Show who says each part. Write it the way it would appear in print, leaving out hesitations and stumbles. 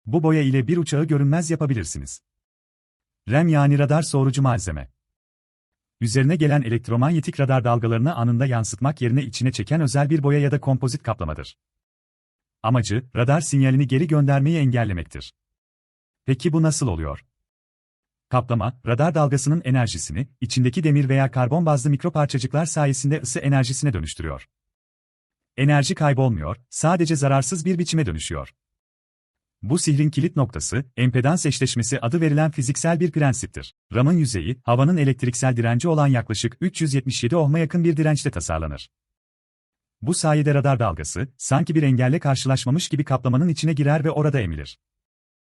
Speaker 1: Bu boya ile bir uçağı görünmez yapabilirsiniz. RAM yani radar soğurucu malzeme. Üzerine gelen elektromanyetik radar dalgalarını anında yansıtmak yerine içine çeken özel bir boya ya da kompozit kaplamadır. Amacı, radar sinyalini geri göndermeyi engellemektir. Peki bu nasıl oluyor? Kaplama, radar dalgasının enerjisini, içindeki demir veya karbon bazlı mikroparçacıklar sayesinde ısı enerjisine dönüştürüyor. Enerji kaybolmuyor, sadece zararsız bir biçime dönüşüyor. Bu sihrin kilit noktası, empedans eşleşmesi adı verilen fiziksel bir prensiptir. RAM'ın yüzeyi, havanın elektriksel direnci olan yaklaşık 377 ohm'a yakın bir dirençle tasarlanır. Bu sayede radar dalgası, sanki bir engelle karşılaşmamış gibi kaplamanın içine girer ve orada emilir.